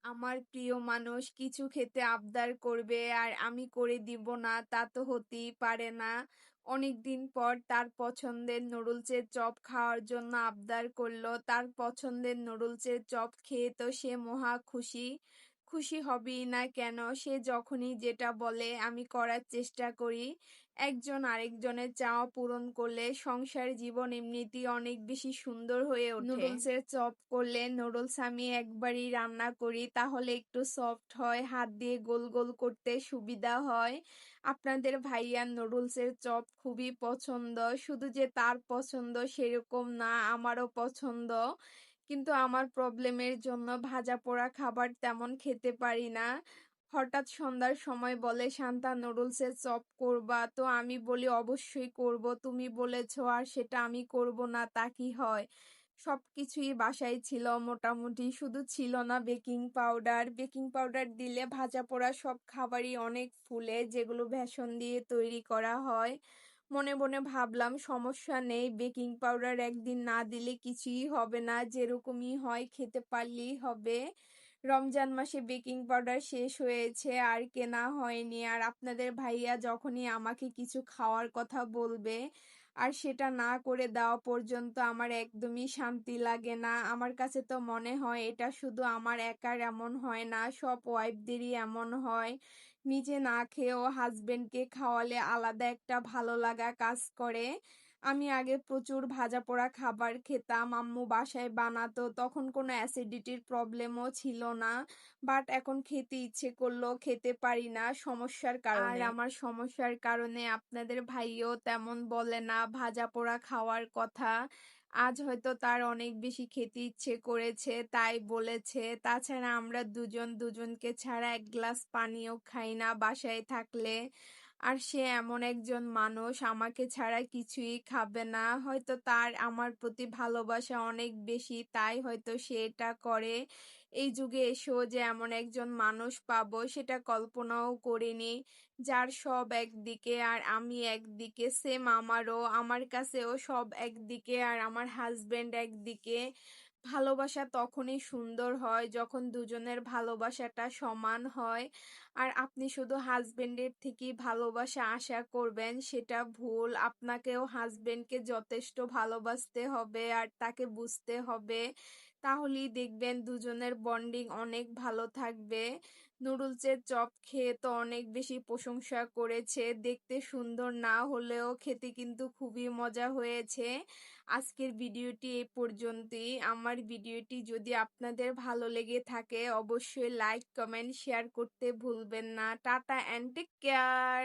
আমার প্রিয় মানুষ কিছু খেতে আবদার করবে আর আমি করে দিব না তা তো হতেই পারে না। অনেকদিন পর তার পছন্দের নুডলসের চপ খাওয়ার জন্য আবদার করলো। তার পছন্দের নুডলসের চপ খেয়ে তো সে মহা খুশি। খুশি হবেই না কেন? সে যখনই যেটা বলে আমি করার চেষ্টা করি। একজন আরেকজনের চাওয়া পূরণ করলে সংসার জীবন এমনিতেই অনেক বেশি সুন্দর হয়ে ওঠে। নুডলসের চপ করলে নুডলস আমি একবারই রান্না করি, তাহলে একটু সফট হয়, হাত দিয়ে গোল গোল করতে সুবিধা হয়। আপনাদের ভাইয়ার নুডলসের চপ খুবই পছন্দ। শুধু যে তার পছন্দ সেরকম না, আমারও পছন্দ। কিন্তু আমার প্রবলেমের জন্য ভাজা পোড়া খাবার তেমন খেতে পারি না। হঠাৎ সন্ধ্যার সময় বলে, শান্তা নুডলসের চপ করবা? তো আমি বলি অবশ্যই করব, তুমি বলেছো আর সেটা আমি করব না তা কি হয়? সবকিছুই বাসায় ছিল মোটামুটি, শুধু ছিল না বেকিং পাউডার। বেকিং পাউডার দিলে ভাজা পোড়া সব খাবারই অনেক ফুলে, যেগুলো বেসন দিয়ে তৈরি করা হয়। মনে মনে ভাবলাম সমস্যা নেই, বেকিং পাউডার একদিন না দিলে কিছুই হবে না, যেরকমই হয় খেতে পারলেই হবে। রমজান মাসে বেকিং পাউডার শেষ হয়েছে আর কেনা হয়নি। আর আপনাদের ভাইয়া যখনই আমাকে কিছু খাওয়ার কথা বলবে আর সেটা না করে দেওয়া পর্যন্ত আমার একদমই শান্তি লাগে না। আমার কাছে তো মনে হয় এটা শুধু আমার একার এমন হয় না, সব ওয়াইফদেরই এমন হয়। নিজে না খেয়েও হাজবেন্ডকে খাওয়ালে আলাদা একটা ভালো লাগা কাজ করে। আমি আগে প্রচুর ভাজা পোড়া খাবার খেতাম, আম্মু বাসায় বানাতো, তখন কোনো অ্যাসিডিটির প্রবলেমও ছিল না। বাট এখন খেতে ইচ্ছে করলেও খেতে পারি না সমস্যার কারণে। আর আমার সমস্যার কারণে আপনাদের ভাইও তেমন বলে না ভাজা পোড়া খাওয়ার কথা। আজ হয়তো তার অনেক বেশি খেতে ইচ্ছে করেছে তাই বলেছে। তাছাড়া আমরা দুজন দুজনকে ছাড়া এক গ্লাস পানিও খাই না বাসায় থাকলে। আর সে এমন একজন মানুষ, আমাকে ছাড়া কিছুই খাবে না। হয়তো তার আমার প্রতি ভালোবাসা অনেক বেশি, তাই হয়তো সে এটা করে। এই যুগে এসেও যে এমন একজন মানুষ পাবো সেটা কল্পনাও করিনি, যার সব একদিকে আর আমি একদিকে। সেম আমারও, আমার কাছেও সব একদিকে আর আমার হাজবেন্ড একদিকে। ভালোবাসা তখনই সুন্দর হয় যখন দুজনের ভালোবাসাটা সমান হয়। আর আপনি শুধু হাজবেন্ডের থেকেই ভালোবাসা আশা করবেন সেটা ভুল। আপনাকেও হাজবেন্ডকে যথেষ্ট ভালোবাসতে হবে আর তাকে বুঝতে হবে, তাহলেই দেখবেন দুজনের বন্ডিং অনেক ভালো থাকবে। নুডলসের চপ খেয়ে তো অনেক বেশি প্রশংসা করেছে, দেখতে সুন্দর না হলেও খেতে কিন্তু খুবই মজা হয়েছে। আজকের ভিডিওটি এই পর্যন্তই। আমার ভিডিওটি যদি আপনাদের ভালো লেগে থাকে অবশ্যই লাইক কমেন্ট শেয়ার করতে ভুলবেন না। Tata and take care.